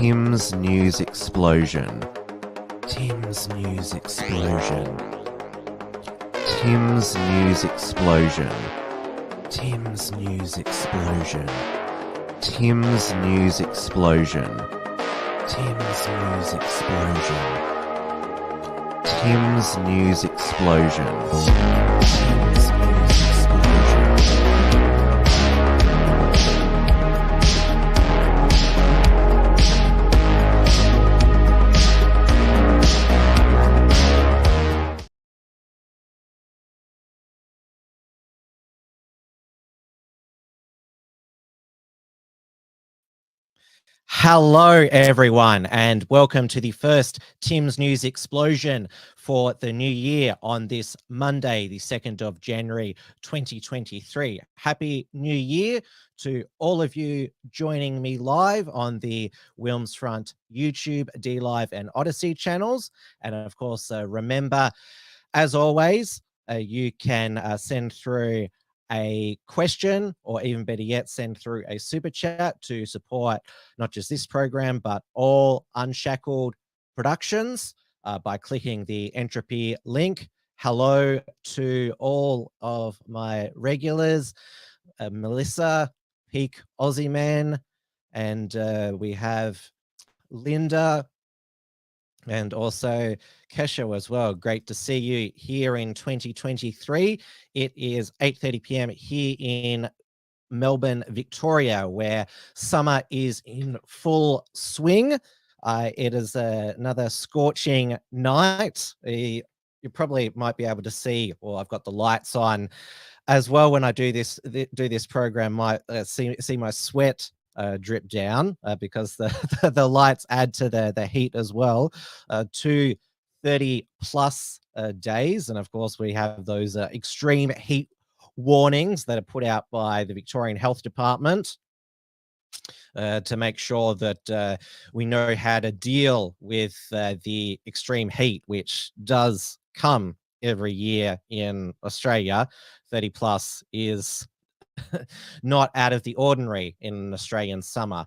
Tim's News Explosion. Tim's News Explosion. Tim's News Explosion. Tim's News Explosion. Tim's News Explosion. Tim's News Explosion. Tim's News Explosion. Hello, everyone, and welcome to the first Tim's News Explosion for the new year on this Monday, the 2nd of January, 2023. Happy New Year to all of you joining me live on the Wilmsfront YouTube, D-Live and Odyssey channels. And of course, remember, as always, you can send through a question, or even better yet, send through a super chat to support not just this program, but all Unshackled productions by clicking the Entropy link. Hello to all of my regulars, Melissa, Peak Aussie Man, and we have Linda, and also Kesha as well. Great to see you here in 2023. It is 8:30 p.m. here in Melbourne, Victoria, where summer is in full swing. It is another scorching night. You probably might be able to see, or I've got the lights on as well when I do this program. Might see my sweat drip down because the lights add to the heat as well. 230 plus days, and of course we have those extreme heat warnings that are put out by the Victorian Health Department to make sure that we know how to deal with the extreme heat, which does come every year in Australia. 30 plus is not out of the ordinary in an Australian summer.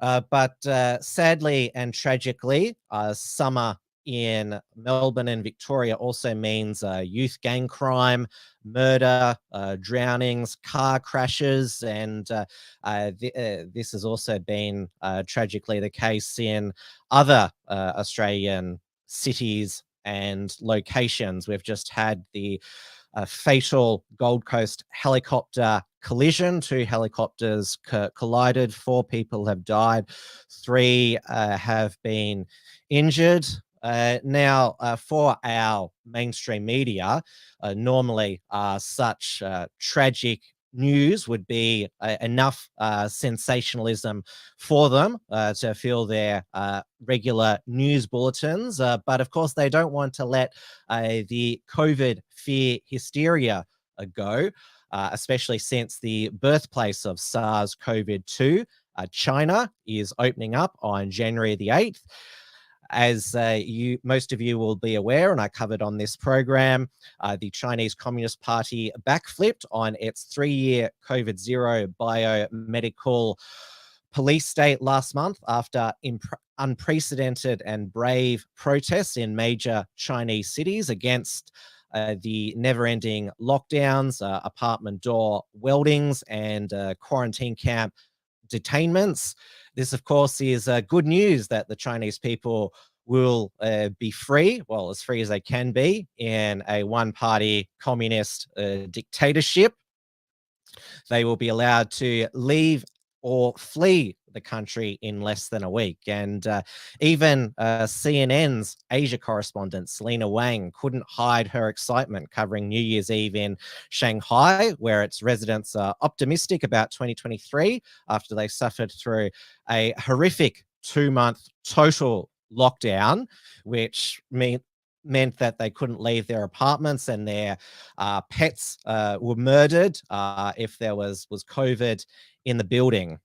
But sadly and tragically, summer in Melbourne and Victoria also means youth gang crime, murder, drownings, car crashes, and this has also been tragically the case in other Australian cities and locations. We've just had the fatal Gold Coast helicopter collision. 2 helicopters collided. 4 people have died. 3 have been injured. Now, for our mainstream media, normally such tragic news would be enough sensationalism for them to fill their regular news bulletins. But of course, they don't want to let the COVID fear hysteria go, especially since the birthplace of SARS-CoV-2, China, is opening up on January the 8th. As most of you will be aware, and I covered on this program, the Chinese Communist Party backflipped on its 3-year COVID zero biomedical police state last month after unprecedented and brave protests in major Chinese cities against the never-ending lockdowns, apartment door weldings, and quarantine camp detainments. This, of course, is good news that the Chinese people will be free, well, as free as they can be, in a one-party communist dictatorship. They will be allowed to leave or flee the country in less than a week. And even CNN's Asia correspondent, Selena Wang, couldn't hide her excitement covering New Year's Eve in Shanghai, where its residents are optimistic about 2023 after they suffered through a horrific 2-month total lockdown, which meant that they couldn't leave their apartments, and their pets were murdered if there was COVID in the building.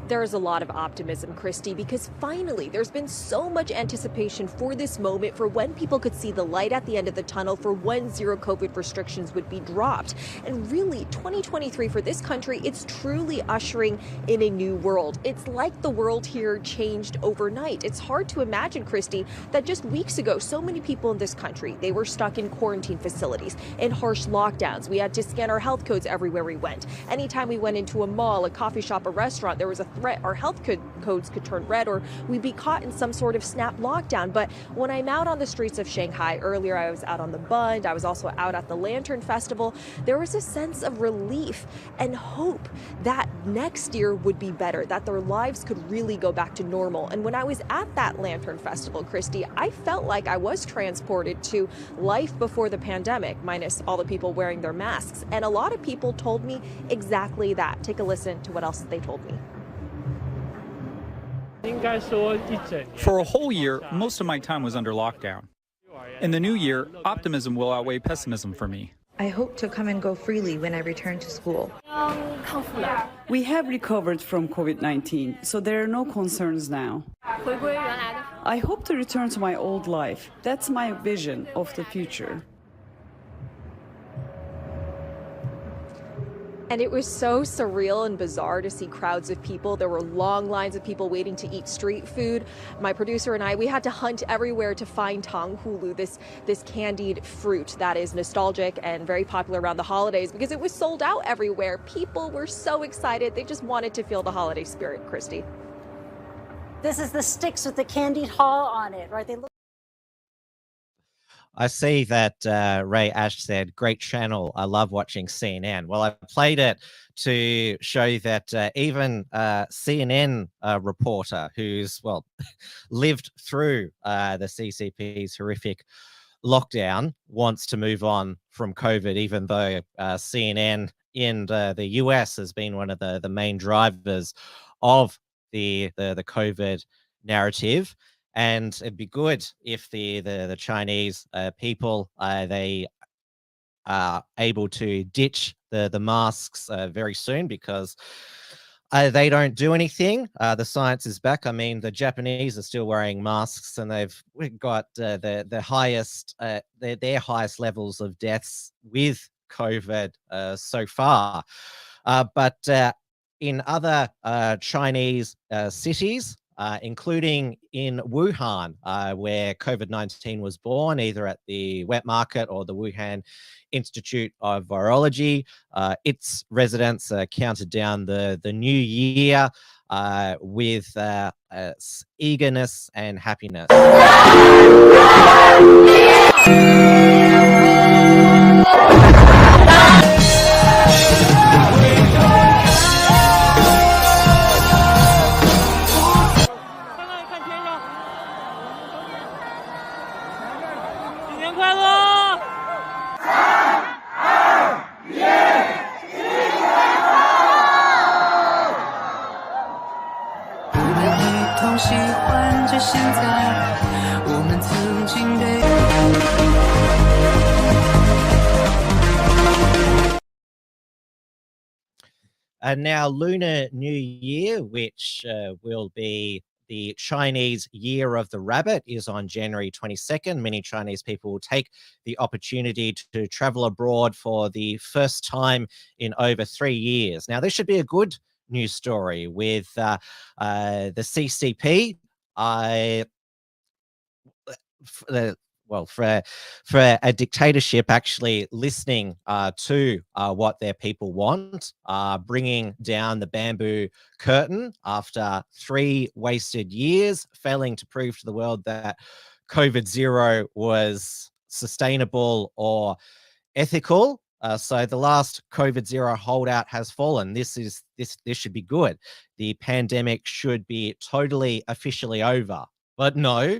There is a lot of optimism, Christy, because finally there's been so much anticipation for this moment, for when people could see the light at the end of the tunnel, for when zero COVID restrictions would be dropped. And really, 2023 for this country, it's truly ushering in a new world. It's like the world here changed overnight. It's hard to imagine, Christy, that just weeks ago, so many people in this country, they were stuck in quarantine facilities, in harsh lockdowns. We had to scan our health codes everywhere we went. Anytime we went into a mall, a coffee shop, a restaurant, there was a threat our health codes could turn red, or we'd be caught in some sort of snap lockdown. But when I'm out on the streets of Shanghai, earlier I was out on the Bund, I was also out at the Lantern Festival, there was a sense of relief and hope that next year would be better, that their lives could really go back to normal. And when I was at that Lantern Festival, Christy, I felt like I was transported to life before the pandemic, minus all the people wearing their masks. And a lot of people told me exactly that. Take a listen to what else they told me. For a whole year, most of my time was under lockdown. In the new year, optimism will outweigh pessimism for me. I hope to come and go freely when I return to school. We have recovered from COVID-19, so there are no concerns now. I hope to return to my old life. That's my vision of the future. And it was so surreal and bizarre to see crowds of people. There were long lines of people waiting to eat street food. My producer and I, we had to hunt everywhere to find tanghulu, this candied fruit that is nostalgic and very popular around the holidays, because it was sold out everywhere. People were so excited. They just wanted to feel the holiday spirit, Christy. This is the sticks with the candied haw on it, right? They look. I see that Ray Ash said, great channel. I love watching CNN. Well, I played it to show that even CNN reporter who's, well, lived through the CCP's horrific lockdown wants to move on from COVID, even though CNN in the US has been one of the main drivers of the COVID narrative. And it'd be good if the Chinese people, they are able to ditch the masks very soon, because they don't do anything. The science is back. I mean, the Japanese are still wearing masks, and they've got the highest, their highest levels of deaths with COVID so far. But in other Chinese cities, including in Wuhan, where COVID-19 was born, either at the wet market or the Wuhan Institute of Virology. Its residents counted down the new year with eagerness and happiness. And now Lunar New Year, which will be the Chinese Year of the Rabbit, is on January 22nd. Many Chinese people will take the opportunity to travel abroad for the first time in over 3 years. Now, this should be a good news story with the CCP. For a dictatorship actually listening to what their people want, bringing down the bamboo curtain after 3 wasted years, failing to prove to the world that COVID-0 was sustainable or ethical. So the last COVID-0 holdout has fallen. This should be good. The pandemic should be totally officially over. But no,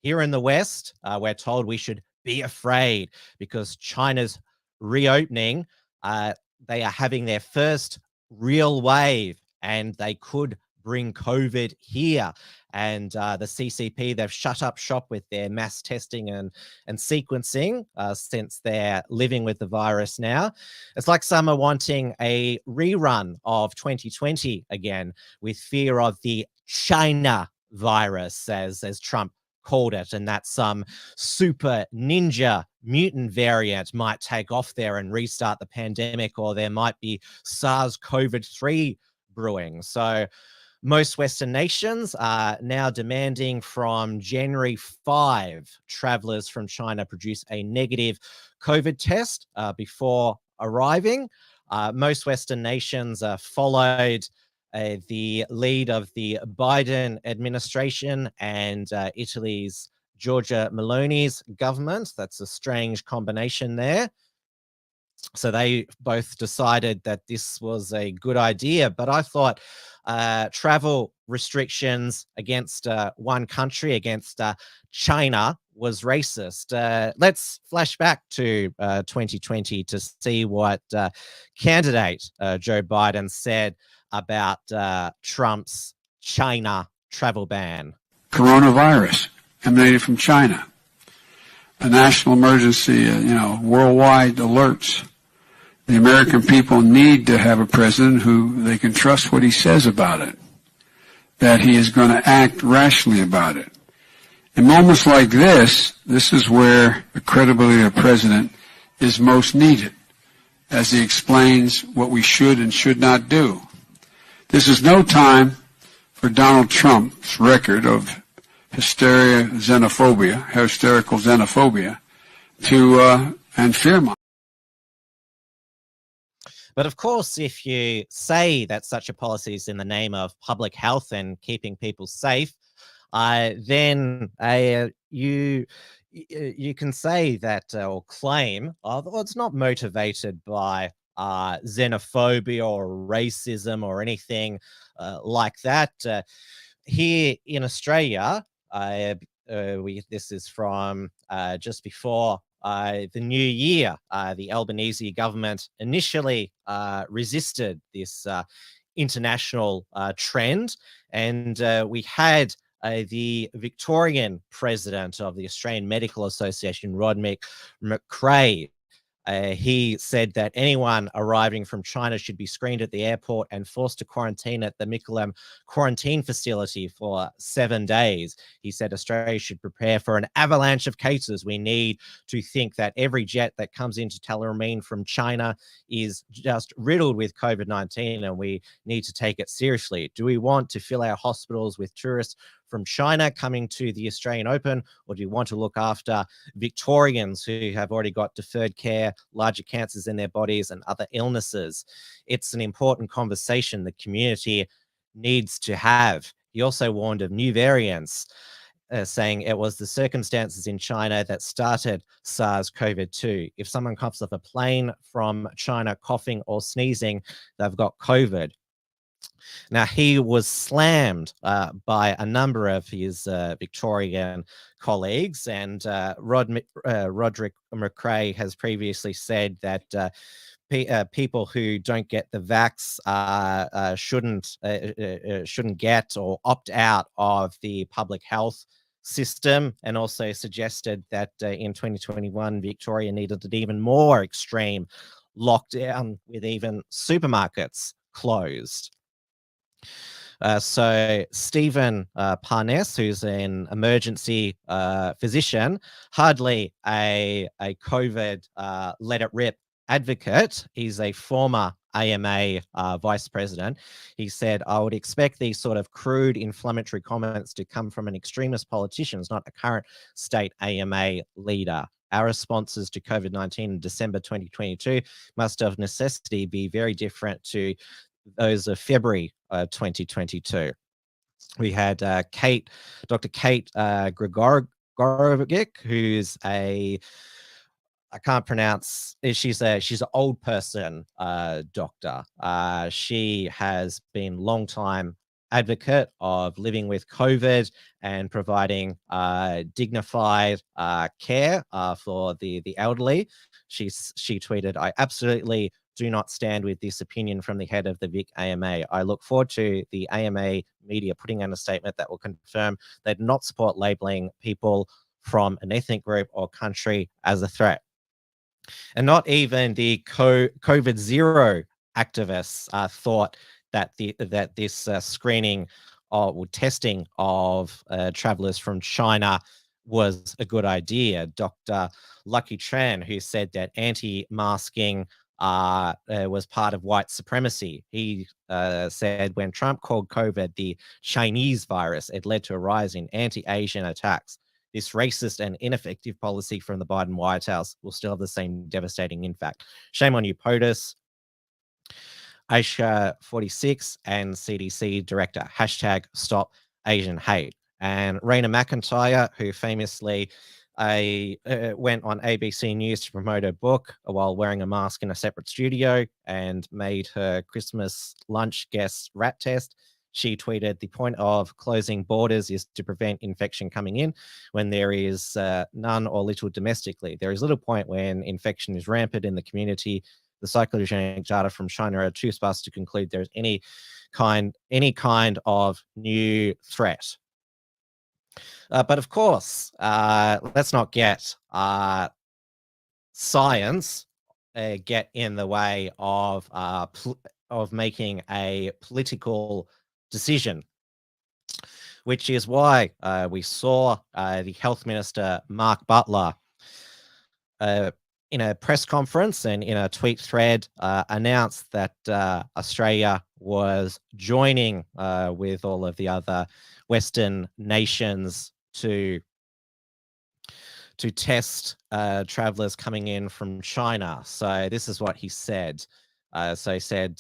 here in the West, we're told we should be afraid because China's reopening, they are having their first real wave, and they could bring COVID here. And the CCP, they've shut up shop with their mass testing and sequencing since they're living with the virus now. It's like some are wanting a rerun of 2020 again, with fear of the China virus, as Trump called it, and that some super ninja mutant variant might take off there and restart the pandemic, or there might be SARS-CoV-3 brewing. So most Western nations are now demanding from January 5, travelers from China produce a negative COVID test before arriving. Most Western nations followed the lead of the Biden administration and Italy's Giorgia Meloni's government. That's a strange combination there. So they both decided that this was a good idea, but I thought travel restrictions against one country, against China, was racist. Let's flash back to 2020 to see what candidate Joe Biden said about Trump's China travel ban. Coronavirus emanated from China. A national emergency, worldwide alerts. The American people need to have a president who they can trust what he says about it, that he is going to act rationally about it. In moments like this is where the credibility of the president is most needed, as he explains what we should and should not do. This is no time for Donald Trump's record of hysterical xenophobia, and fear. But of course, if you say that such a policy is in the name of public health and keeping people safe, then you can say that or claim, it's not motivated by xenophobia or racism or anything like that. Here in Australia, this is from just before the new year. The Albanese government initially resisted this international trend, and we had the Victorian president of the Australian Medical Association, Rod McRae. He said that anyone arriving from China should be screened at the airport and forced to quarantine at the Mickleham quarantine facility for 7 days. He said Australia should prepare for an avalanche of cases. We need to think that every jet that comes into Tullamarine from China is just riddled with COVID-19, and we need to take it seriously. Do we want to fill our hospitals with tourists from China coming to the Australian Open, or do you want to look after Victorians who have already got deferred care, larger cancers in their bodies, and other illnesses? It's an important conversation the community needs to have. He also warned of new variants, saying it was the circumstances in China that started SARS-CoV-2. If someone comes off a plane from China coughing or sneezing, they've got COVID. Now, he was slammed by a number of his Victorian colleagues, and Roderick McRae has previously said that people who don't get the vax shouldn't get or opt out of the public health system, and also suggested that in 2021, Victoria needed an even more extreme lockdown with even supermarkets closed. So Stephen Parness, who's an emergency physician, hardly a COVID let it rip advocate. He's a former AMA vice president. He said, I would expect these sort of crude inflammatory comments to come from an extremist politician, not a current state AMA leader. Our responses to COVID-19 in December 2022 must of necessity be very different to those of February 2022. We had Dr. Kate Gregorovic, who's I can't pronounce. She's an old person doctor. She has been long time advocate of living with COVID and providing dignified care for the elderly. She tweeted, I absolutely do not stand with this opinion from the head of the Vic AMA. I look forward to the AMA media putting out a statement that will confirm they do not support labelling people from an ethnic group or country as a threat. And not even the COVID zero activists thought that this screening or testing of travelers from China was a good idea. Dr. Lucky Tran, who said that anti-masking was part of white supremacy. He said when Trump called COVID the Chinese virus, it led to a rise in anti-Asian attacks. This racist and ineffective policy from the Biden White House will still have the same devastating impact. Shame on you, POTUS, Aisha 46, and CDC director. Hashtag stop Asian hate. And Raina McIntyre, who famously went on ABC News to promote her book while wearing a mask in a separate studio and made her Christmas lunch guest rat test. She tweeted, the point of closing borders is to prevent infection coming in when there is none or little domestically. There is little point when infection is rampant in the community. The cyclogenic data from China are too sparse to conclude there is any kind of new threat. But of course, let's not get science get in the way of making a political decision, which is why we saw the Health Minister, Mark Butler, in a press conference and in a tweet thread, announced that Australia was joining with all of the other Western nations to test travelers coming in from China. So this is what he said. So he said,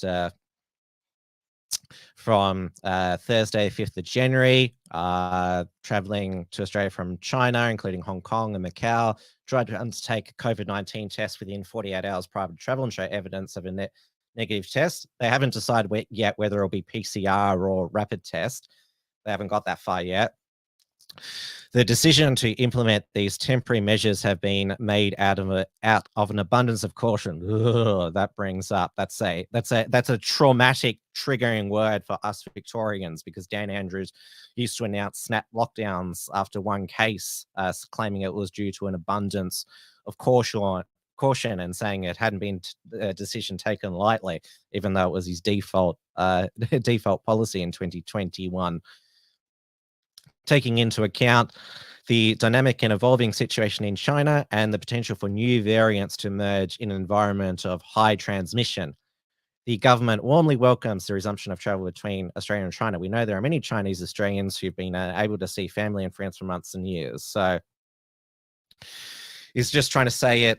from Thursday, 5th of January, traveling to Australia from China, including Hong Kong and Macau, tried to undertake a COVID-19 test within 48 hours prior to travel and show evidence of a negative test. They haven't decided yet whether it'll be PCR or rapid test. They haven't got that far yet. The decision to implement these temporary measures have been made out of an abundance of caution. Ugh, that brings up that's a traumatic, triggering word for us Victorians, because Dan Andrews used to announce snap lockdowns after one case, claiming it was due to an abundance of caution and saying it hadn't been a decision taken lightly, even though it was his default policy in 2021. Taking into account the dynamic and evolving situation in China and the potential for new variants to emerge in an environment of high transmission, the government warmly welcomes the resumption of travel between Australia and China. We know there are many Chinese Australians who've been able to see family and friends for months and years. So he's just trying to say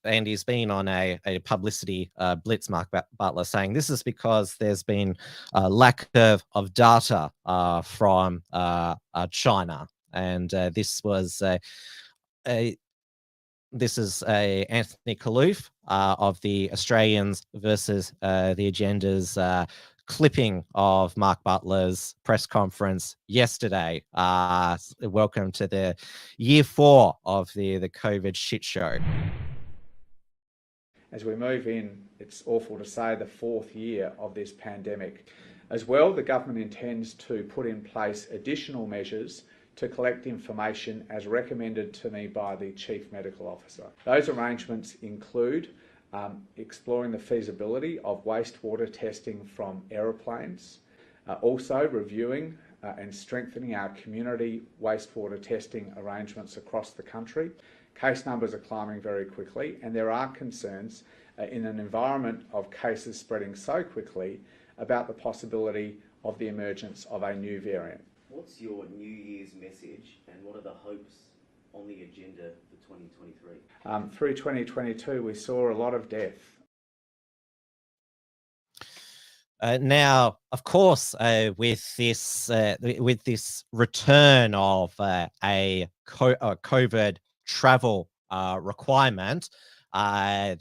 and he's been on a publicity blitz, Mark Butler, saying this is because there's been a lack of data from China. And this is Anthony Kaloof of the Australians versus the Agenda's clipping of Mark Butler's press conference yesterday. Welcome to the year 4 of the COVID shit show. As we move in, it's awful to say, the 4th year of this pandemic. As well, the government intends to put in place additional measures to collect information as recommended to me by the Chief Medical Officer. Those arrangements include exploring the feasibility of wastewater testing from aeroplanes, also reviewing and strengthening our community wastewater testing arrangements across the country. Case numbers are climbing very quickly, and there are concerns in an environment of cases spreading so quickly about the possibility of the emergence of a new variant. What's your New Year's message, and what are the hopes on the agenda for 2023? Through 2022, we saw a lot of death. Now, of course, with this return of a COVID travel requirement,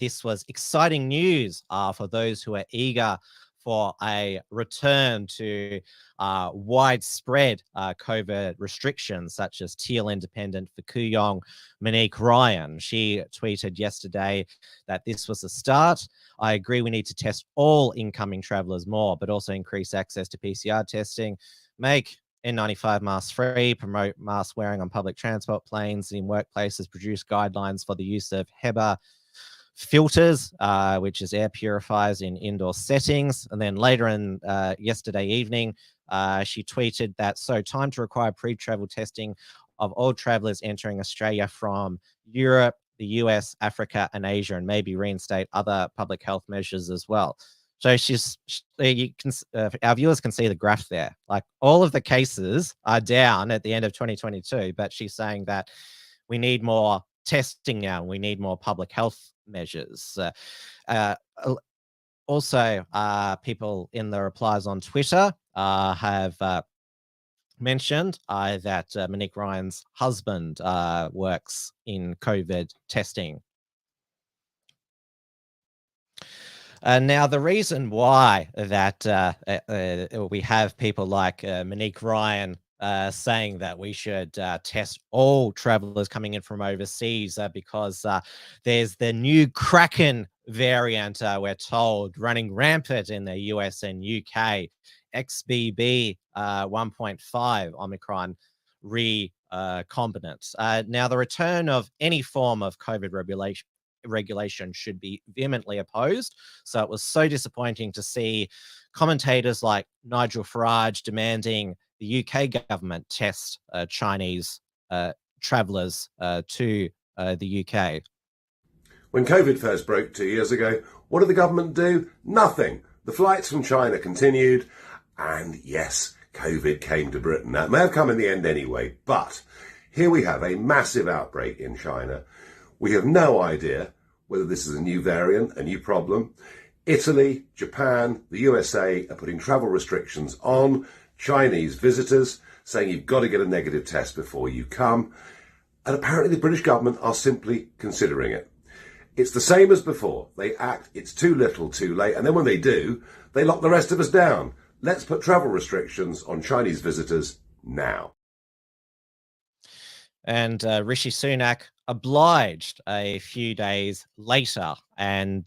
this was exciting news for those who are eager for a return to widespread COVID restrictions, such as Teal Independent for Kooyong, Monique Ryan. She tweeted yesterday that this was a start. I agree we need to test all incoming travellers more, but also increase access to PCR testing, make N95 mask free, promote mask wearing on public transport, planes, and in workplaces, produce guidelines for the use of HEPA filters, which is air purifiers in indoor settings. And then later in yesterday evening, she tweeted that, so time to require pre-travel testing of all travelers entering Australia from Europe, the US, Africa, and Asia, and maybe reinstate other public health measures as well. So our viewers can see the graph there. Like, all of the cases are down at the end of 2022, but she's saying that we need more testing now. We need more public health measures. Also, people in the replies on Twitter have mentioned that Monique Ryan's husband works in COVID testing. Now, the reason why that we have people like Monique Ryan saying that we should test all travelers coming in from overseas because there's the new Kraken variant, we're told, running rampant in the US and UK, XBB 1.5 Omicron recombinant. Now, the return of any form of COVID regulation should be vehemently opposed. So it was so disappointing to see commentators like Nigel Farage demanding the UK government test Chinese travellers to the UK. When COVID first broke 2 years ago, what did the government do? Nothing. The flights from China continued, and yes, COVID came to Britain. Now, it may have come in the end anyway, but here we have a massive outbreak in China. We have no idea whether this is a new variant, a new problem. Italy, Japan, the USA are putting travel restrictions on Chinese visitors, saying you've got to get a negative test before you come. And apparently the British government are simply considering it. It's the same as before. They act, it's too little, too late. And then when they do, they lock the rest of us down. Let's put travel restrictions on Chinese visitors now. And Rishi Sunak obliged a few days later. And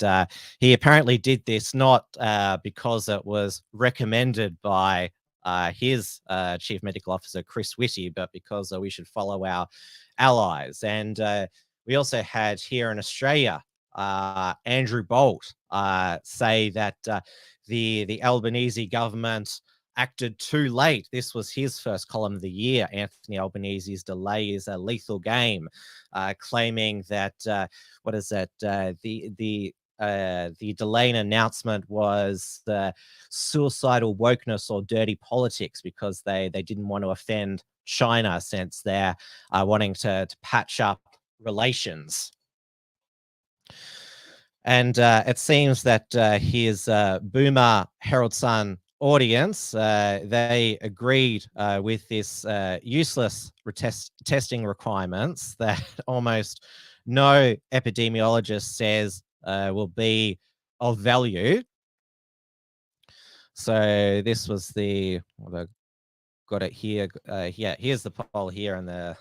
he apparently did this not because it was recommended by his Chief Medical Officer, Chris Whitty, but because we should follow our allies. And we also had here in Australia, Andrew Bolt say that the Albanese government acted too late. This was his first column of the year. Anthony Albanese's delay is a lethal game, claiming that the delay in announcement was suicidal wokeness or dirty politics because they didn't want to offend China since they're wanting to patch up relations. And it seems that his boomer Herald Sun audience, they agreed with this useless testing requirements that almost no epidemiologist says will be of value. So this was got it here. Yeah, here's the poll here in the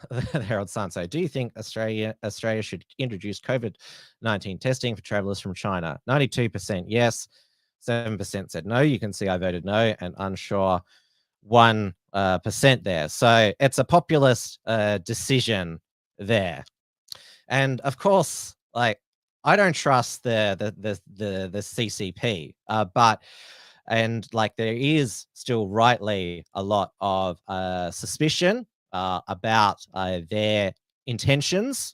Herald Sun. So, do you think Australia should introduce COVID-19 testing for travellers from China? 92% yes, 7% said no. You can see I voted no, and unsure 1% there. So it's a populist decision there, and of course, like, I don't trust the CCP, but. And like, there is still rightly a lot of suspicion about their intentions.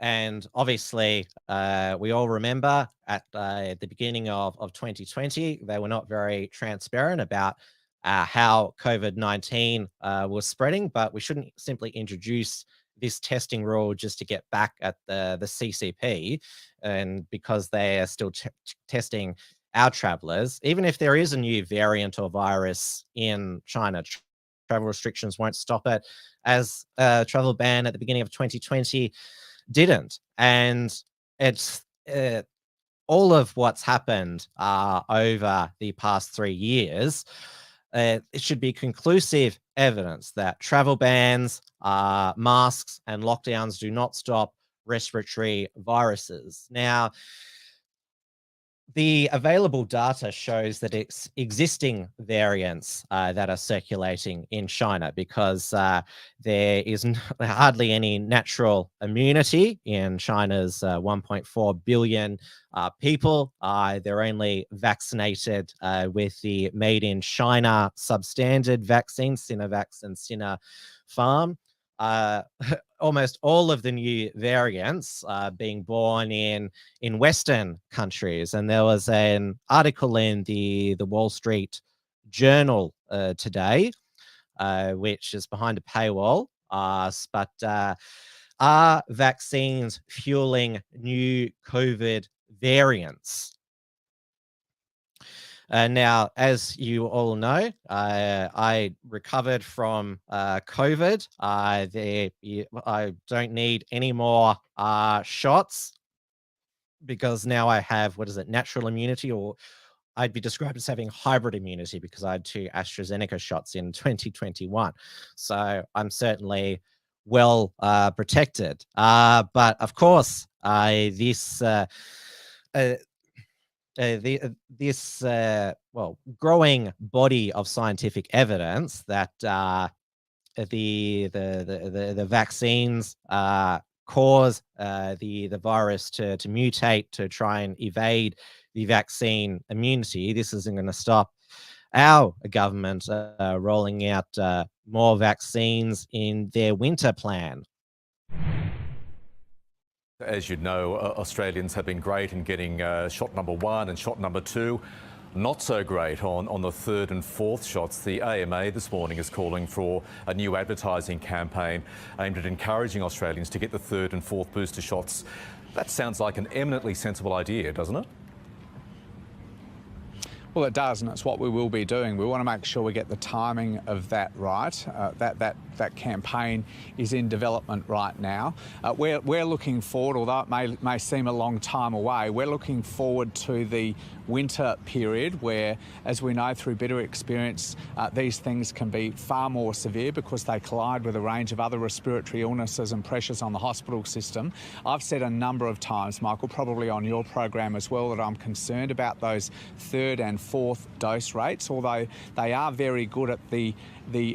And obviously, we all remember at the beginning of 2020, they were not very transparent about how COVID-19 was spreading, but we shouldn't simply introduce this testing rule just to get back at the CCP, and because they are still testing our travelers. Even if there is a new variant or virus in China, travel restrictions won't stop it, as a travel ban at the beginning of 2020 didn't. And it's all of what's happened over the past 3 years, it should be conclusive evidence that travel bans, masks, and lockdowns do not stop respiratory viruses. Now, the available data shows that it's existing variants that are circulating in China, because there is hardly any natural immunity in China's 1.4 billion people. They're only vaccinated with the made in China substandard vaccine, Sinovac and Sinopharm. Almost all of the new variants being born in Western countries. And there was an article in the Wall Street Journal today, which is behind a paywall, but are vaccines fueling new COVID variants? Now, as you all know, I recovered from COVID. I don't need any more shots, because now I have, natural immunity, or I'd be described as having hybrid immunity, because I had 2 AstraZeneca shots in 2021. So I'm certainly well protected. But of course, this growing body of scientific evidence that the vaccines cause the virus to mutate, to try and evade the vaccine immunity. This isn't going to stop our government rolling out more vaccines in their winter plan. As you know, Australians have been great in getting shot number 1 and shot number 2. Not so great on the 3rd and 4th shots. The AMA this morning is calling for a new advertising campaign aimed at encouraging Australians to get the 3rd and 4th booster shots. That sounds like an eminently sensible idea, doesn't it? Well, it does, and it's what we will be doing. We want to make sure we get the timing of that right. That campaign is in development right now. We're looking forward, although it may seem a long time away, we're looking forward to the winter period where, as we know through bitter experience, these things can be far more severe because they collide with a range of other respiratory illnesses and pressures on the hospital system. I've said a number of times, Michael, probably on your program as well, that I'm concerned about those 3rd and 4th dose rates, although they are very good at the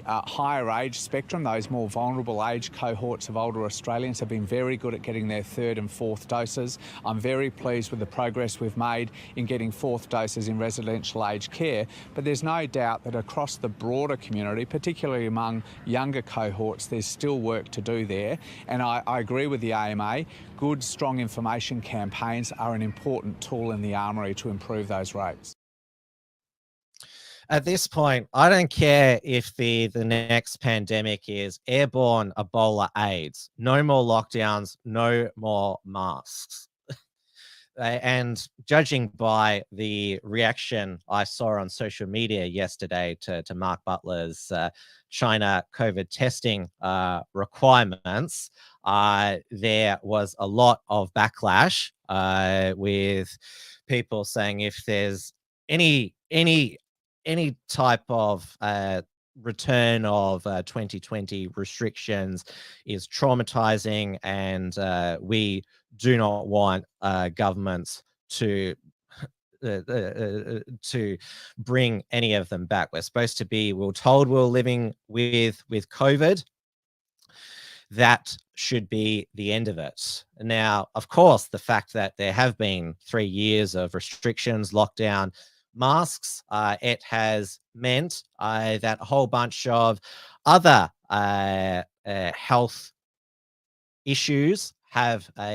higher age spectrum. Those more vulnerable age cohorts of older Australians have been very good at getting their 3rd and 4th doses. I'm very pleased with the progress we've made in getting 4th doses in residential aged care, but there's no doubt that across the broader community, particularly among younger cohorts, there's still work to do there. And I agree with the AMA. Good, strong information campaigns are an important tool in the armoury to improve those rates. At this point, I don't care if the next pandemic is airborne Ebola AIDS. No more lockdowns, no more masks. And judging by the reaction I saw on social media yesterday to Mark Butler's China COVID testing requirements, there was a lot of backlash with people saying if there's any type of return of 2020 restrictions is traumatizing, and we do not want governments to bring any of them back. We were told we were living with COVID. That should be the end of it. Now, of course, the fact that there have been 3 years of restrictions, lockdown, masks, it has meant that a whole bunch of other health issues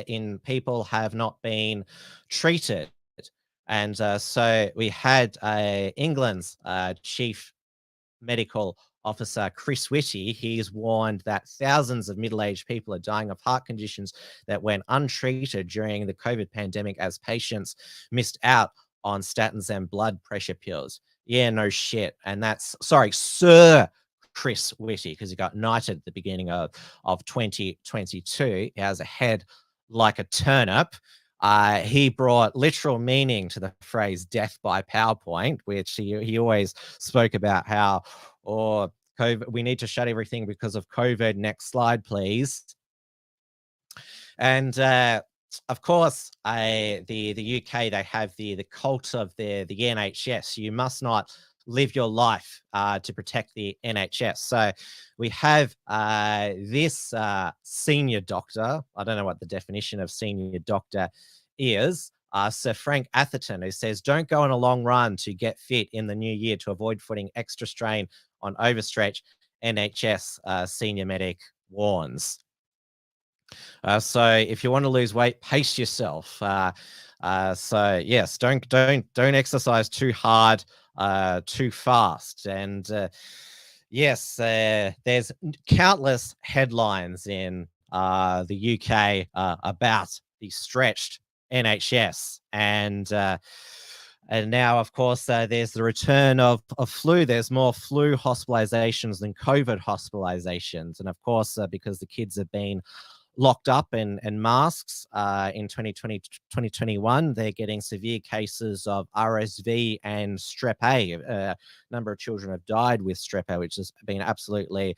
in people have not been treated. And so we had England's chief medical officer, Chris Whitty. He's warned that thousands of middle-aged people are dying of heart conditions that went untreated during the COVID pandemic as patients missed out on statins and blood pressure pills. Yeah, no shit. And that's, sorry, Sir Chris Whitty, because he got knighted at the beginning of 2022. He has a head like a turnip. he brought literal meaning to the phrase death by PowerPoint, which he always spoke about how, COVID, we need to shut everything because of COVID. Next slide, please. And of course, the UK, they have the cult of the NHS. You must not live your life to protect the NHS. So we have this senior doctor. I don't know what the definition of senior doctor is. Sir Frank Atherton, who says, don't go on a long run to get fit in the new year to avoid putting extra strain on overstretch. NHS senior medic warns. So if you want to lose weight, pace yourself. So yes, don't exercise too hard, too fast. And yes, there's countless headlines in the UK about the stretched NHS, and now, of course, there's the return of flu. There's more flu hospitalizations than COVID hospitalizations, and of course, because the kids have been locked up and masks in 2020, 2021, they're getting severe cases of RSV and strep A. A number of children have died with strep A, which has been absolutely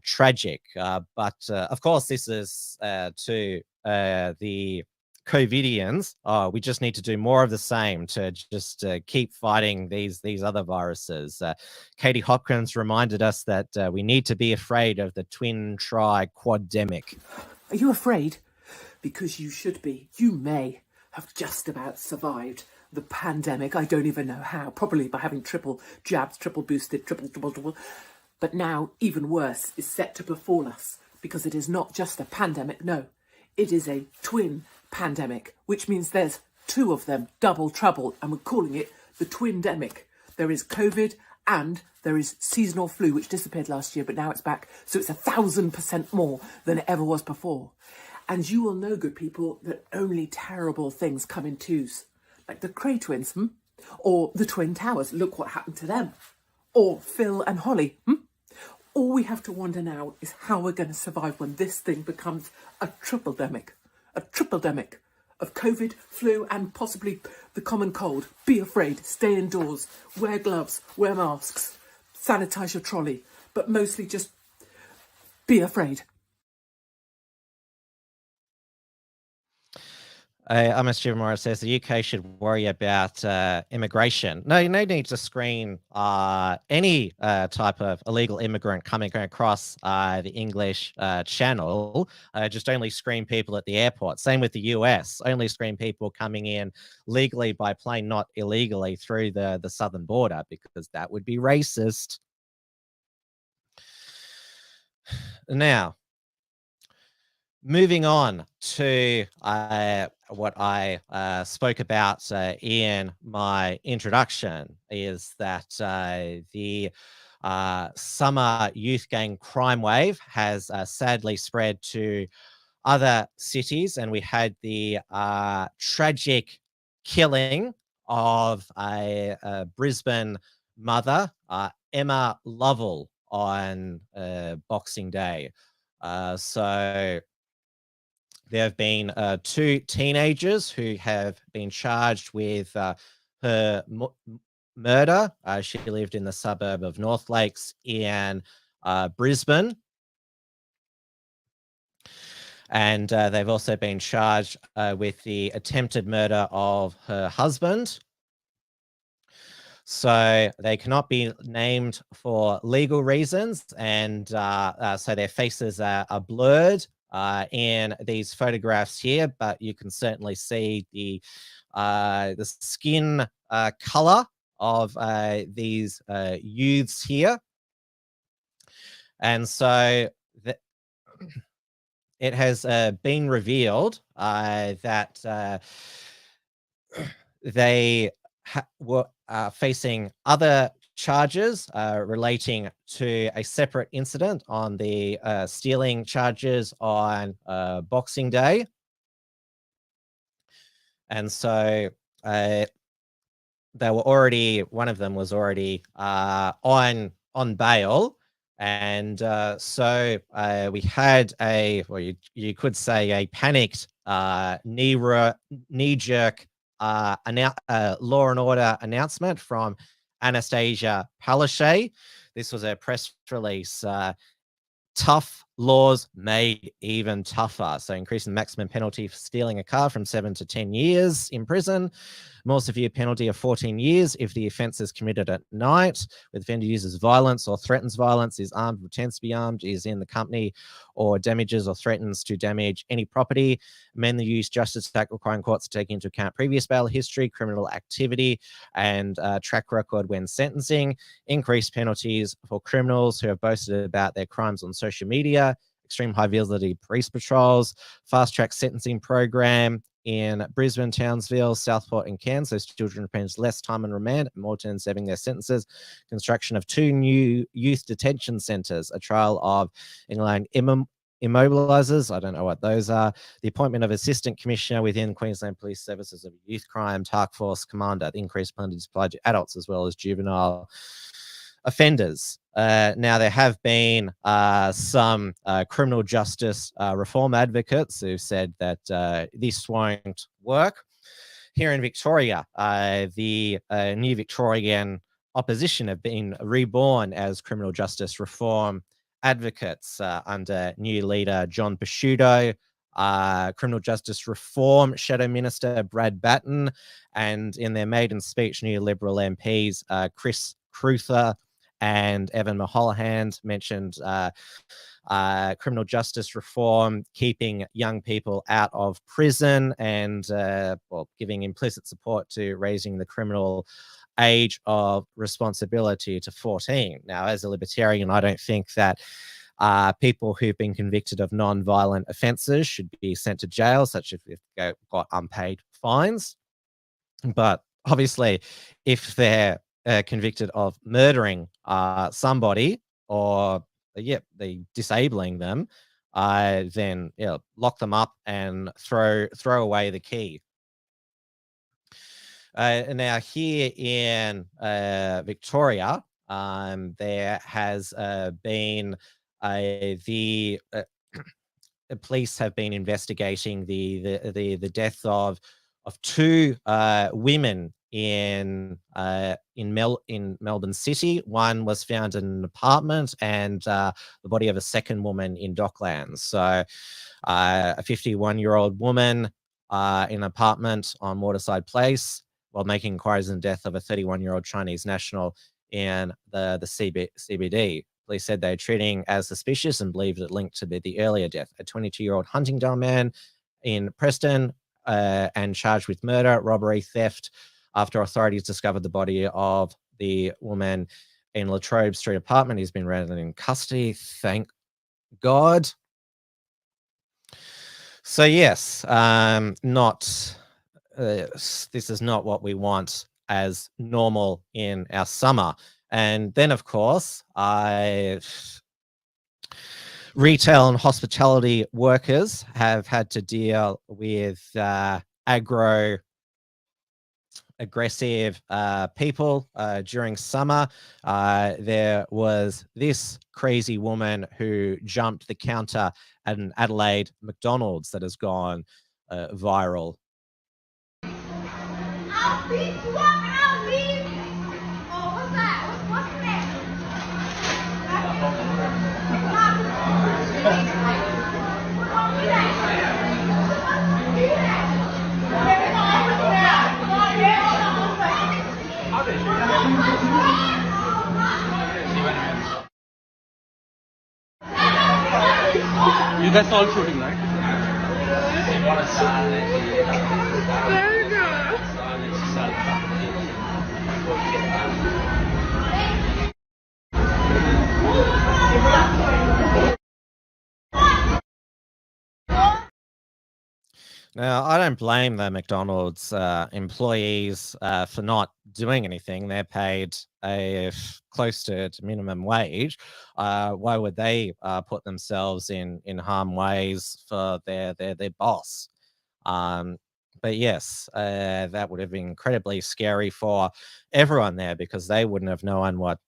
tragic. But of course, this is to the COVIDians. We just need to do more of the same to just keep fighting these other viruses. Katie Hopkins reminded us that we need to be afraid of the twin quaddemic. Are you afraid? Because you should be. You may have just about survived the pandemic. I don't even know how. Probably by having triple jabs, triple boosted, triple. But now, even worse is set to befall us, because it is not just a pandemic, no. It is a twin pandemic, which means there's two of them, double trouble, and we're calling it the twindemic. There is COVID and there is seasonal flu, which disappeared last year, but now it's back. So it's 1,000% more than it ever was before. And you will know, good people, that only terrible things come in twos, like the Cray twins, or the Twin Towers. Look what happened to them. Or Phil and Holly. All we have to wonder now is how we're going to survive when this thing becomes a tripledemic. A tripledemic of COVID, flu, and possibly the common cold. Be afraid, stay indoors, wear gloves, wear masks, sanitize your trolley, but mostly just be afraid. Stephen Morris says the UK should worry about immigration. No need to screen any type of illegal immigrant coming across the English Channel. Just only screen people at the airport. Same with the US. Only screen people coming in legally by plane, not illegally through the southern border, because that would be racist. Now, moving on to what I spoke about in my introduction is that the summer youth gang crime wave has sadly spread to other cities, and we had the tragic killing of a Brisbane mother, Emma Lovell, on Boxing Day. So there have been two teenagers who have been charged with her murder. She lived in the suburb of North Lakes in Brisbane. And they've also been charged with the attempted murder of her husband. So they cannot be named for legal reasons, and so their faces are blurred in these photographs here, but you can certainly see the skin color of these youths here. And so it has been revealed that they were facing other charges relating to a separate incident on the stealing charges on Boxing Day. And so they were already, one of them was already on bail. And so we had you could say a panicked knee-jerk law and order announcement from Anastasia Palaszczuk. This was a press release. Tough laws made even tougher. So increasing the maximum penalty for stealing a car from 7 to 10 years in prison. More severe penalty of 14 years if the offence is committed at night. With offender uses violence or threatens violence, is armed or pretends to be armed, is in the company or damages or threatens to damage any property. Amend the Youth Justice Act requiring courts to take into account previous bail history, criminal activity, and track record when sentencing. Increase penalties for criminals who have boasted about their crimes on social media. Extreme high visibility police patrols. Fast track sentencing program in Brisbane, Townsville, Southport, and Cairns. Those children spend less time on remand, more time serving their sentences. Construction of 2 new youth detention centres. A trial of England immobilisers. I don't know what those are. The appointment of Assistant Commissioner within Queensland Police Services of Youth Crime Task Force Commander. The increased penalties applied to adults as well as juvenile offenders. Now, there have been some criminal justice reform advocates who've said that this won't work. Here in Victoria, the new Victorian opposition have been reborn as criminal justice reform advocates under new leader John Pesciuto, criminal justice reform shadow minister Brad Batten, and in their maiden speech, new Liberal MPs Chris Cruther and Evan Maholahan mentioned criminal justice reform, keeping young people out of prison, and giving implicit support to raising the criminal age of responsibility to 14. Now, as a libertarian, I don't think that people who've been convicted of non-violent offences should be sent to jail, such as if they've got unpaid fines. But obviously, if they're convicted of murdering somebody or they disabling them, then lock them up and throw away the key. Now here in Victoria, there has been the police have been investigating the death of 2 women in Melbourne City. One was found in an apartment, and the body of a second woman in Docklands. So a 51-year-old woman in an apartment on Waterside Place, while making inquiries into the death of a 31-year-old Chinese national in the CBD. Police said they are treating as suspicious and believed it linked to the earlier death. A 22-year-old Huntingdale man in Preston and charged with murder, robbery, theft, after authorities discovered the body of the woman in Latrobe Street apartment. He's been rendered in custody, thank God. So yes, this is not what we want as normal in our summer. And then, of course, retail and hospitality workers have had to deal with aggressive people during summer. There was this crazy woman who jumped the counter at an Adelaide McDonald's that has gone viral. You guys all shooting, right? Now, I don't blame the McDonald's employees for not doing anything. They're paid close to minimum wage. Why would they put themselves in harm's ways for their boss? But yes, that would have been incredibly scary for everyone there, because they wouldn't have known what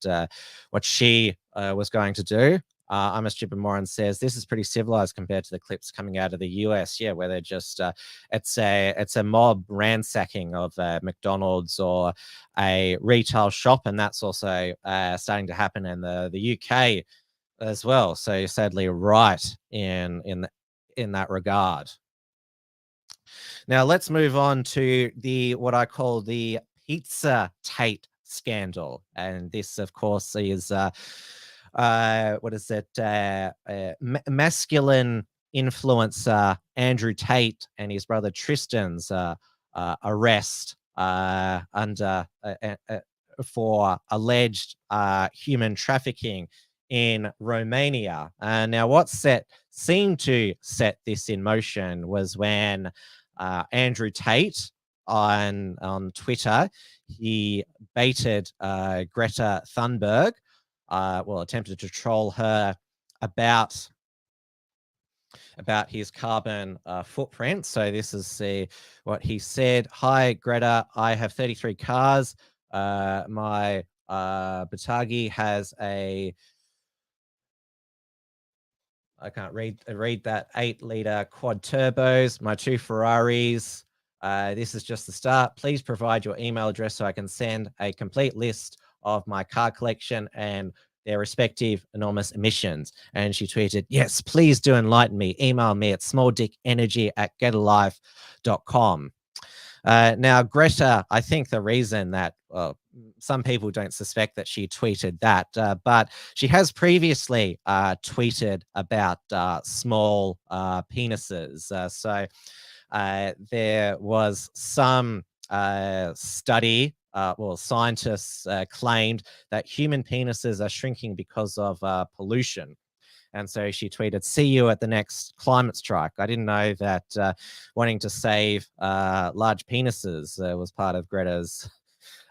she was going to do. I'm a Stupid Moron says this is pretty civilized compared to the clips coming out of the US. Yeah, where they're just it's a mob ransacking of McDonald's or a retail shop, and that's also starting to happen in the UK as well. So you're sadly right in that regard. Now let's move on to what I call the PizzaTate scandal, and this, of course, is what is it? Masculine influencer Andrew Tate and his brother Tristan's arrest under for alleged human trafficking in Romania. Now, what seemed to set this in motion was when Andrew Tate on Twitter, he baited Greta Thunberg, attempted to troll her about his carbon footprint. So this is what he said. Hi, Greta, I have 33 cars. My Batagi has I can't read that 8-liter quad turbos, my 2 Ferraris. This is just the start. Please provide your email address so I can send a complete list of my car collection and their respective enormous emissions. And she tweeted, yes, please do enlighten me. Email me at smalldickenergy@getalife.com. Now, Greta, I think the reason that some people don't suspect that she tweeted that, but she has previously tweeted about small penises. So there was some study, scientists claimed that human penises are shrinking because of pollution. And so she tweeted, see you at the next climate strike. I didn't know that wanting to save large penises was part of Greta's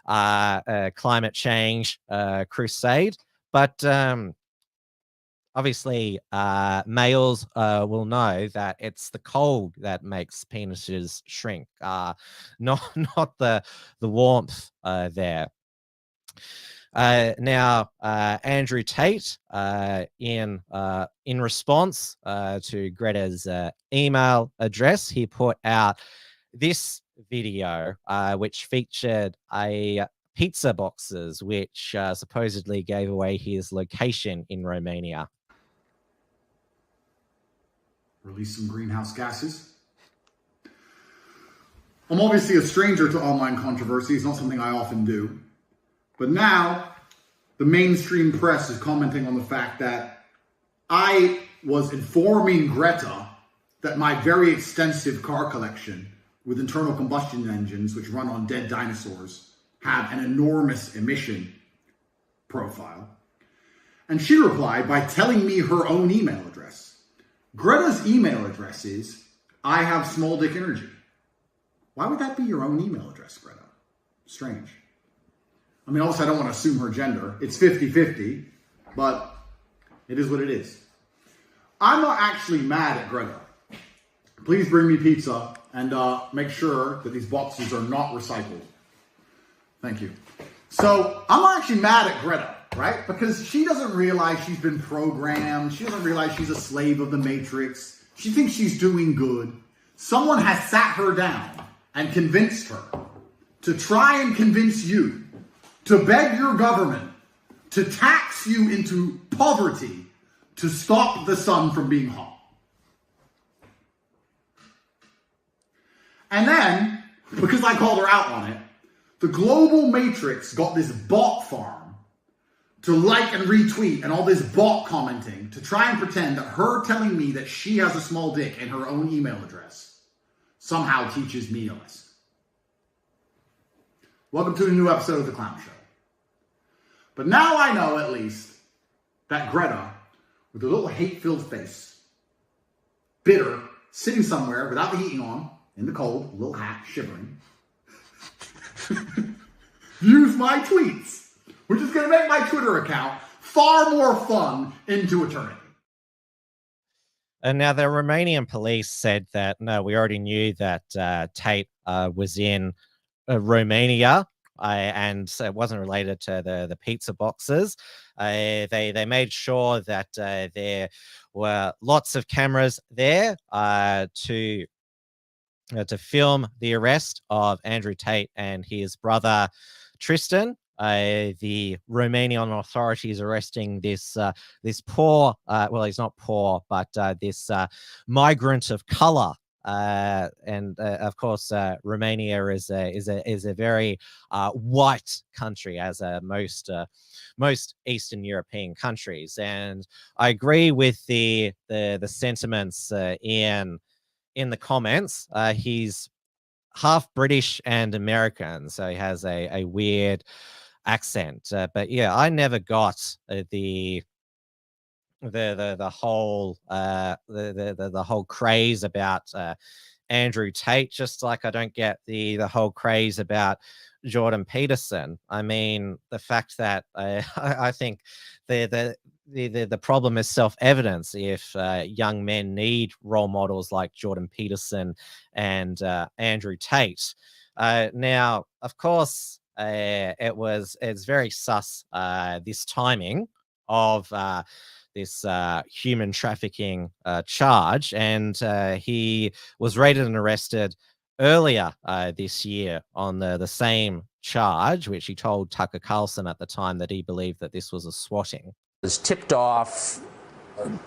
climate change crusade. But obviously, males will know that it's the cold that makes penises shrink, not the warmth there. Now, Andrew Tate, in response to Greta's email address, he put out this video, which featured pizza boxes, which supposedly gave away his location in Romania. Release some greenhouse gases. I'm obviously a stranger to online controversy. It's not something I often do. But now, the mainstream press is commenting on the fact that I was informing Greta that my very extensive car collection with internal combustion engines, which run on dead dinosaurs, have an enormous emission profile. And she replied by telling me her own email address. Greta's email address is, I have small dick energy. Why would that be your own email address, Greta? Strange. I mean, obviously, I don't want to assume her gender. It's 50-50, but it is what it is. I'm not actually mad at Greta. Please bring me pizza and make sure that these boxes are not recycled. Thank you. So I'm not actually mad at Greta, right? Because she doesn't realize she's been programmed. She doesn't realize she's a slave of the Matrix. She thinks she's doing good. Someone has sat her down and convinced her to try and convince you to beg your government to tax you into poverty to stop the sun from being hot. And then, because I called her out on it, the global matrix got this bot farm to like and retweet and all this bot commenting to try and pretend that her telling me that she has a small dick in her own email address somehow teaches me a lesson. Welcome to a new episode of The Clown Show. But now I know, at least, that Greta, with a little hate-filled face, bitter, sitting somewhere without the heating on, in the cold, a little hat, shivering, views my tweets, which is going to make my Twitter account far more fun into eternity. And now the Romanian police said that, no, we already knew that Tate was in Romania and so it wasn't related to the pizza boxes. They made sure that there were lots of cameras there to film the arrest of Andrew Tate and his brother Tristan. The Romanian authorities arresting this poor, well, he's not poor, but this migrant of color. And of course, Romania is a very white country, as most Eastern European countries. And I agree with the sentiments in the comments. He's half British and American, so he has a weird accent. But yeah, I never got the whole the whole craze about Andrew Tate, just like I don't get the whole craze about Jordan Peterson. I mean, the fact that I think the problem is self-evident. If young men need role models like Jordan Peterson and Andrew Tate. Now, of course, it's very sus, this timing of this human trafficking charge, and he was raided and arrested earlier this year on the same charge, which he told Tucker Carlson at the time that he believed that this was a swatting. Was tipped off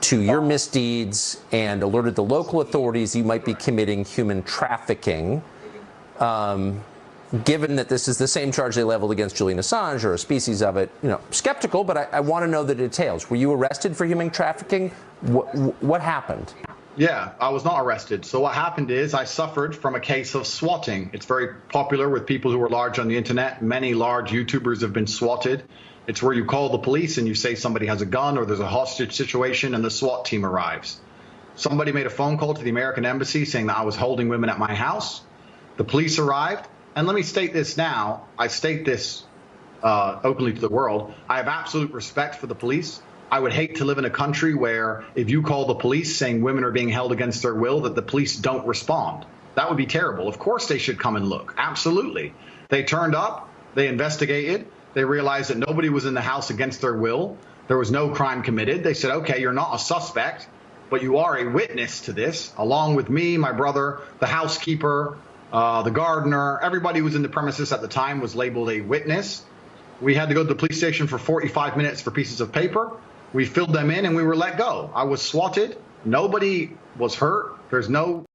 to your misdeeds and alerted the local authorities you might be committing human trafficking. Given that this is the same charge they leveled against Julian Assange or a species of it, skeptical, but I want to know the details. Were you arrested for human trafficking? What happened? Yeah, I was not arrested. So what happened is I suffered from a case of swatting. It's very popular with people who are large on the internet. Many large YouTubers have been swatted. It's where you call the police and you say somebody has a gun or there's a hostage situation and the SWAT team arrives. Somebody made a phone call to the American embassy saying that I was holding women at my house. The police arrived. And let me state this now. I state this openly to the world. I have absolute respect for the police. I would hate to live in a country where if you call the police saying women are being held against their will, that the police don't respond. That would be terrible. Of course they should come and look. Absolutely. They turned up. They investigated. They realized that nobody was in the house against their will. There was no crime committed. They said, okay, you're not a suspect, but you are a witness to this, along with me, my brother, the housekeeper, the gardener. Everybody who was in the premises at the time was labeled a witness. We had to go to the police station for 45 minutes for pieces of paper. We filled them in and we were let go. I was swatted. Nobody was hurt. There's no...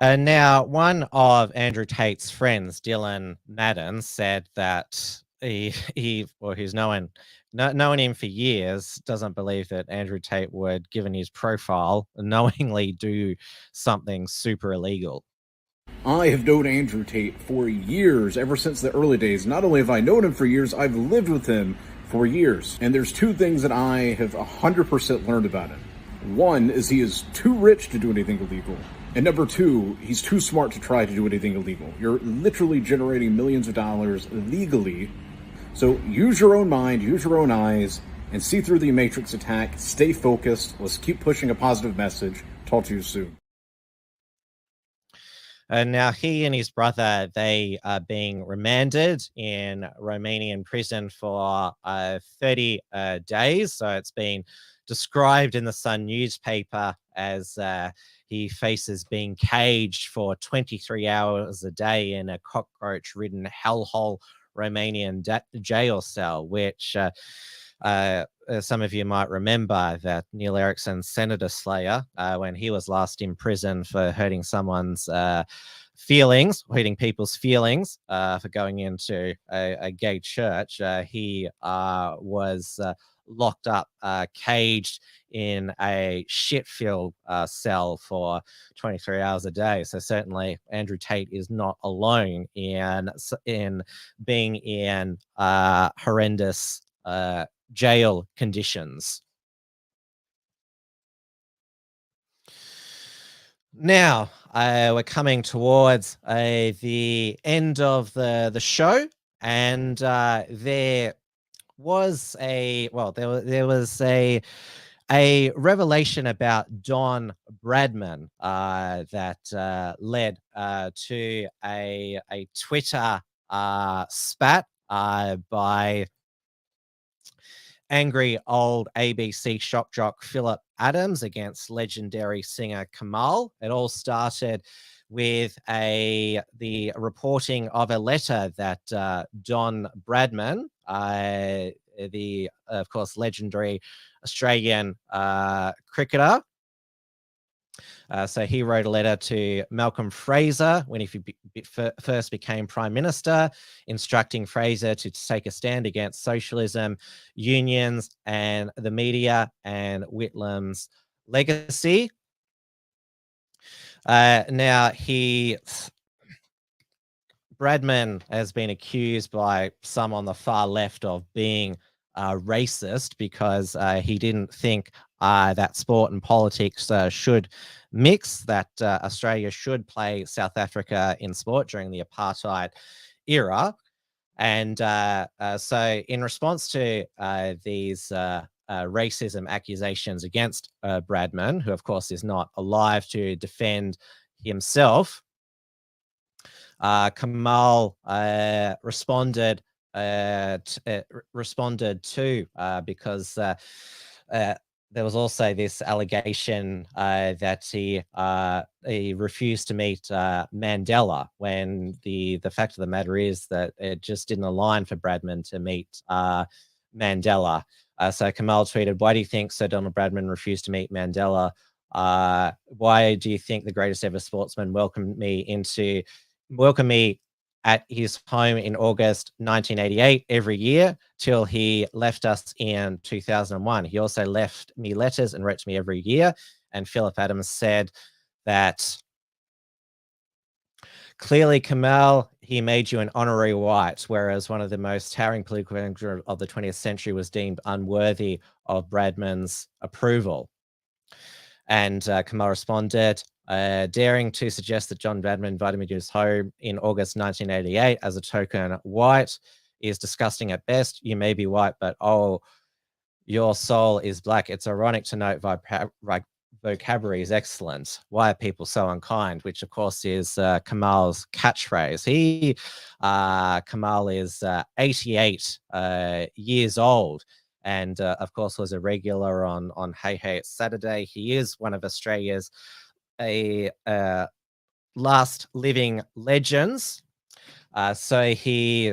Now, one of Andrew Tate's friends, Dylan Madden, said that he's known him for years, doesn't believe that Andrew Tate would, given his profile, knowingly do something super illegal. I have known Andrew Tate for years, ever since the early days. Not only have I known him for years, I've lived with him for years. And there's two things that I have 100% learned about him. One is he is too rich to do anything illegal. And number two, he's too smart to try to do anything illegal. You're literally generating millions of dollars legally. So use your own mind, use your own eyes, and see through the Matrix attack. Stay focused. Let's keep pushing a positive message. Talk to you soon. Now, he and his brother, they are being remanded in Romanian prison for 30 days. So it's been described in the Sun newspaper as he faces being caged for 23 hours a day in a cockroach-ridden hellhole Romanian jail cell, which some of you might remember that Neil Eriksson's Senator Slayer, when he was last in prison for hurting someone's feelings, hurting people's feelings for going into a gay church, he was locked up, caged in a shit-filled cell for 23 hours a day. So certainly Andrew Tate is not alone in being in horrendous jail conditions. Now, we're coming towards the end of the show, and there was a A revelation about Don Bradman that led to a Twitter spat by angry old ABC shock jock Philip Adams against legendary singer Kamal. It all started with the reporting of a letter that Don Bradman, the of course legendary Australian cricketer. So he wrote a letter to Malcolm Fraser when he first became Prime Minister, instructing Fraser to take a stand against socialism, unions, and the media, and Whitlam's legacy. Now, Bradman has been accused by some on the far left of being racist because he didn't think that sport and politics should mix, that Australia should play South Africa in sport during the apartheid era. And so in response to these racism accusations against Bradman, who of course is not alive to defend himself, Kamal responded to because there was also this allegation that he refused to meet Mandela, when the fact of the matter is that it just didn't align for Bradman to meet Mandela. So Kamal tweeted, "Why do you think Sir Donald Bradman refused to meet Mandela? Why do you think the greatest ever sportsman welcomed me at his home in August 1988 every year till he left us in 2001. He also left me letters and wrote to me every year." And Philip Adams said that clearly, Kamal, he made you an honorary white, whereas one of the most towering political figures of the 20th century was deemed unworthy of Bradman's approval. And Kamal responded, daring to suggest that John Bradman invited me to his home in August 1988 as a token white is disgusting at best. You may be white, but oh, your soul is black. It's ironic to note vocabulary is excellent. Why are people so unkind? Which of course is Kamal's catchphrase. Kamal is 88 years old, and of course was a regular on Hey Hey It's Saturday. He is one of Australia's last living legends. So he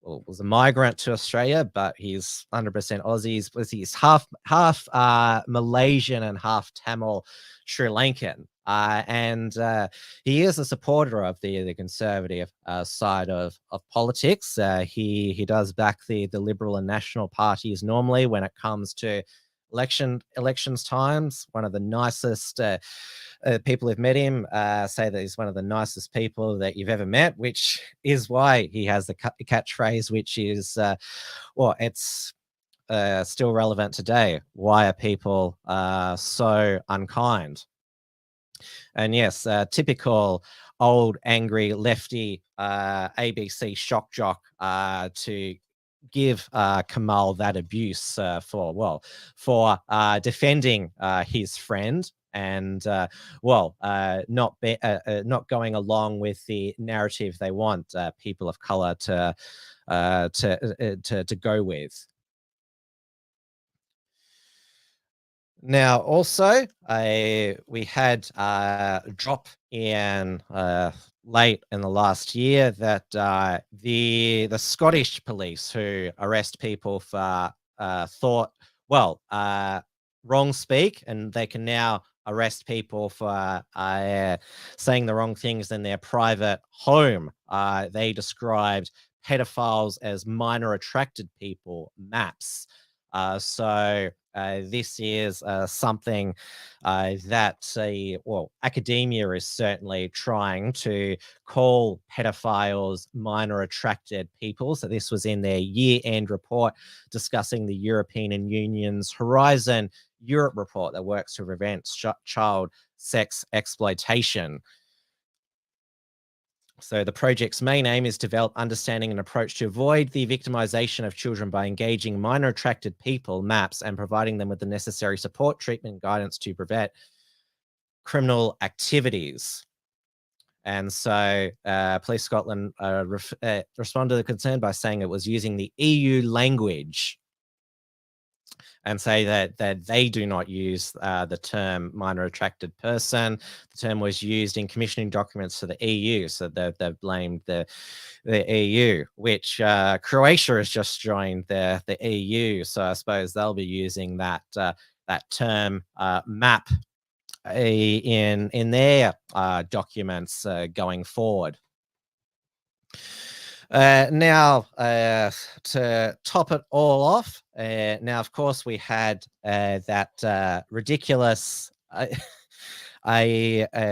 was a migrant to Australia, but he's 100% Aussie. He's half Malaysian and half Tamil Sri Lankan. And he is a supporter of the conservative side of politics. He does back the Liberal and National parties normally when it comes to elections times. One of the nicest people who've met him say that he's one of the nicest people that you've ever met, which is why he has the catchphrase, which is, it's still relevant today. Why are people so unkind? And yes, typical old angry lefty ABC shock jock to give Kamal that abuse for defending his friend and not going along with the narrative they want people of color to go with. Now, also, we had a drop in late in the last year that the Scottish police who arrest people for wrong speak, and they can now arrest people for saying the wrong things in their private home. They described pedophiles as minor attracted people, MAPS. So this is something that academia is certainly trying to call pedophiles minor attracted people. So this was in their year-end report discussing the European Union's Horizon Europe report that works to prevent child sex exploitation. So the project's main aim is to develop understanding and approach to avoid the victimization of children by engaging minor attracted people, MAPs, and providing them with the necessary support, treatment, and guidance to prevent criminal activities. And so Police Scotland responded to the concern by saying it was using the EU language and say that they do not use the term minor attracted person. The term was used in commissioning documents for the EU, so they've blamed the EU, which Croatia has just joined the EU, so I suppose they'll be using that term MAP in their documents going forward. Now, to top it all off, now, of course, we had that ridiculous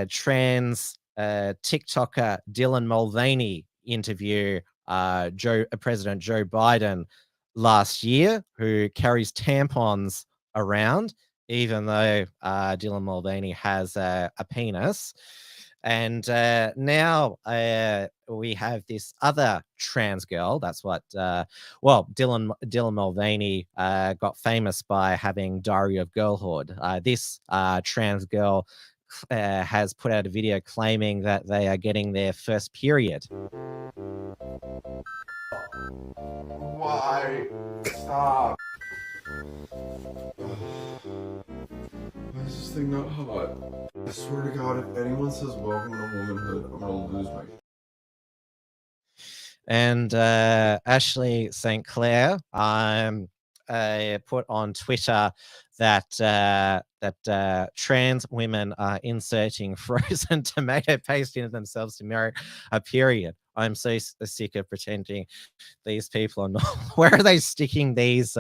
trans TikToker Dylan Mulvaney interview President Joe Biden last year, who carries tampons around, even though Dylan Mulvaney has a penis. And now we have this other trans girl. That's what, Dylan Mulvaney got famous by having Diary of Girlhood. This trans girl has put out a video claiming that they are getting their first period. Why? Stop. Why is this thing not hot? I swear to God, if anyone says welcome to womanhood, I'm gonna lose my... And Ashley St. Clair put on Twitter that trans women are inserting frozen tomato paste into themselves to merit a period. I'm so sick of pretending these people are not. Where are they sticking these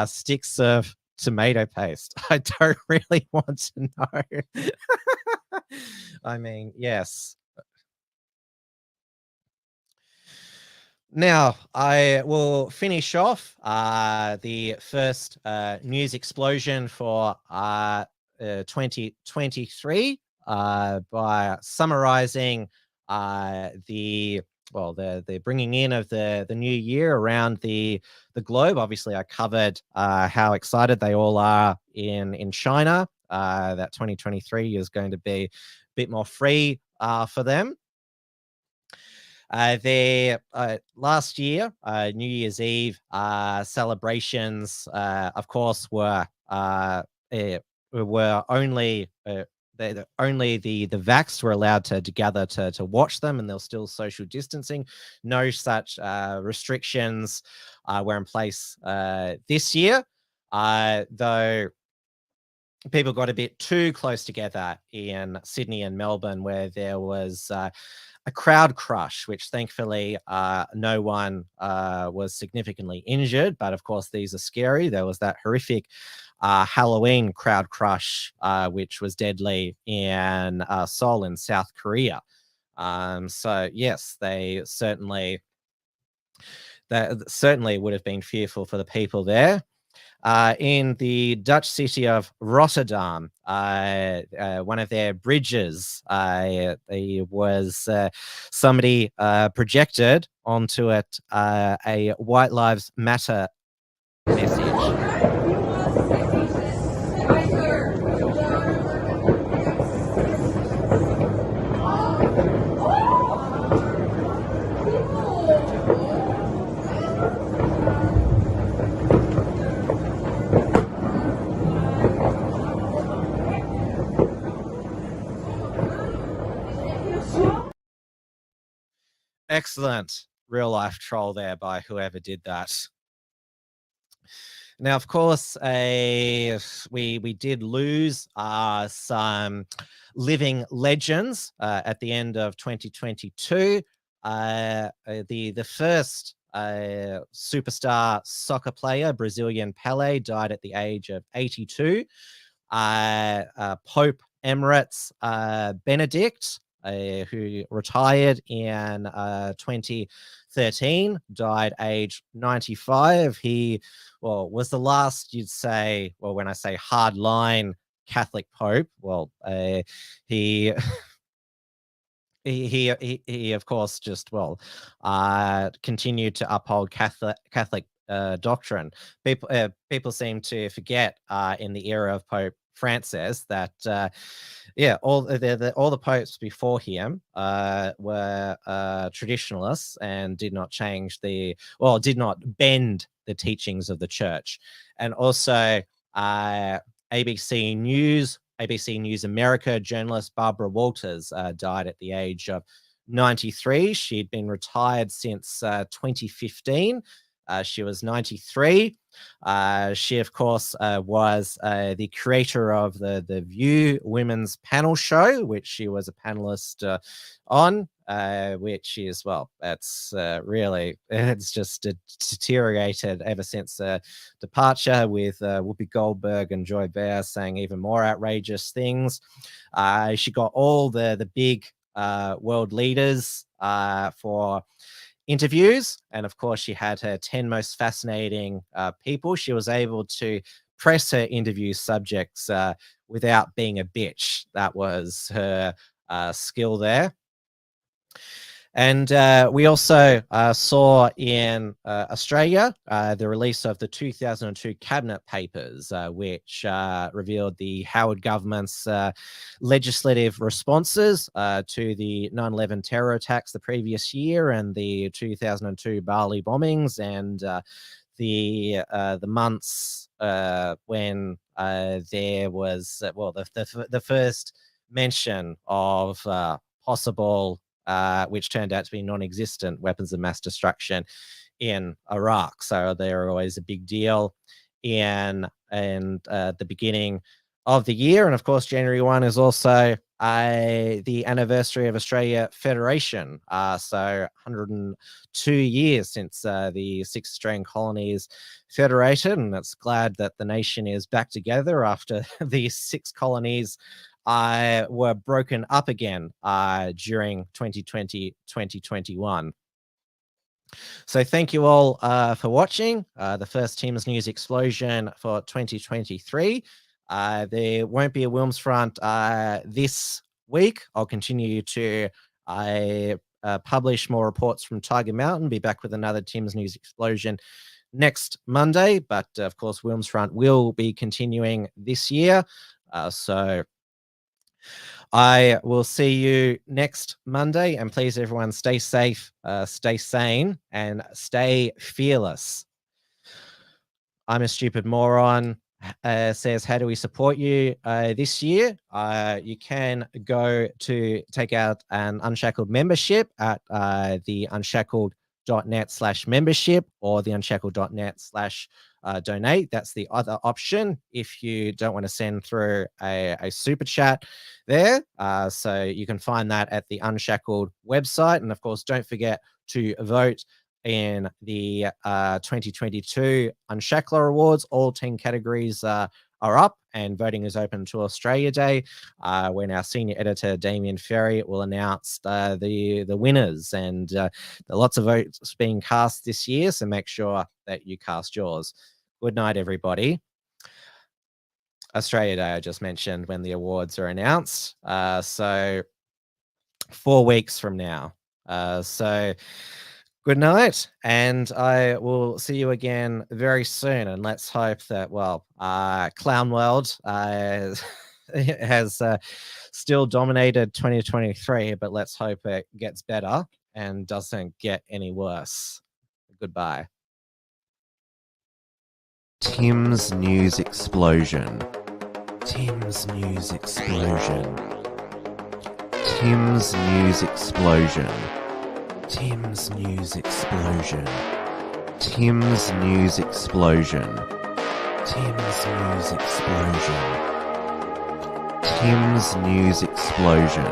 sticks of tomato paste? I don't really want to know. I mean, yes. Now, I will finish off the first news explosion for 2023 by summarizing the bringing in of the new year around the globe. Obviously, I covered how excited they all are in China, that 2023 is going to be a bit more free for them. Last year, New Year's Eve celebrations, of course, were only the vaxxed were allowed to gather to watch them, and there was still social distancing. No such restrictions were in place this year, though people got a bit too close together in Sydney and Melbourne, where there was a crowd crush, which thankfully no one was significantly injured. But of course, these are scary. There was that horrific Halloween crowd crush, which was deadly in Seoul in South Korea. So yes, they certainly would have been fearful for the people there. In the Dutch city of Rotterdam, one of their bridges, was somebody projected onto it a White Lives Matter message. Excellent real life troll there by whoever did that. Now, of course, we did lose some living legends at the end of 2022. The first superstar soccer player, Brazilian Pelé, died at the age of 82. Pope Emirates Benedict, who retired in 2013, died age 95. He, was the last, you'd say, when I say hardline Catholic Pope, he he of course just continued to uphold Catholic doctrine. People seem to forget in the era of Pope Francis that all the popes before him were traditionalists and did not did not bend the teachings of the church. And also ABC News America journalist Barbara Walters died at the age of 93. She'd been retired since 2015. She was 93. She, of course, was the creator of the View Women's Panel Show, which she was a panelist on, which is, it's just deteriorated ever since departure, with Whoopi Goldberg and Joy Behar saying even more outrageous things. She got all the big world leaders for interviews, and of course she had her 10 most fascinating people. She was able to press her interview subjects without being a bitch. That was her skill there. And we also saw in Australia the release of the 2002 Cabinet Papers, which revealed the Howard government's legislative responses to the 9/11 terror attacks the previous year and the 2002 Bali bombings, and the months when there was the first mention of possible which turned out to be non-existent weapons of mass destruction in Iraq. So they're always a big deal in the beginning of the year. And of course, January 1 is also the anniversary of Australia Federation. So 102 years since the 6 Australian colonies federated. And it's glad that the nation is back together after these 6 colonies were broken up again during 2020-2021. So thank you all for watching the first Tim's News Explosion for 2023. There won't be a Wilms Front this week. I'll continue to publish more reports from Tiger Mountain, be back with another Tim's News Explosion next Monday. But of course, Wilms Front will be continuing this year. So I will see you next Monday, and please everyone stay safe, stay sane, and stay fearless. I'm a Stupid Moron says, how do we support you this year? You can go to take out an Unshackled membership at the unshackled.net/membership or the unshackled.net/donate. That's the other option if you don't want to send through a super chat there. So you can find that at the Unshackled website. And of course, don't forget to vote in the 2022 Unshackler Awards. All 10 categories are up, and voting is open to Australia Day, when our senior editor Damien Ferry will announce the winners. And there are lots of votes being cast this year, so make sure that you cast yours. Good night, everybody. Australia Day, I just mentioned when the awards are announced. So 4 weeks from now. So good night, and I will see you again very soon. And let's hope that, Clown World has still dominated 2023, but let's hope it gets better and doesn't get any worse. Goodbye. Tim's News Explosion. Tim's News Explosion. Tim's News Explosion. Tim's News Explosion. Tim's News Explosion. Tim's News Explosion. Tim's News Explosion.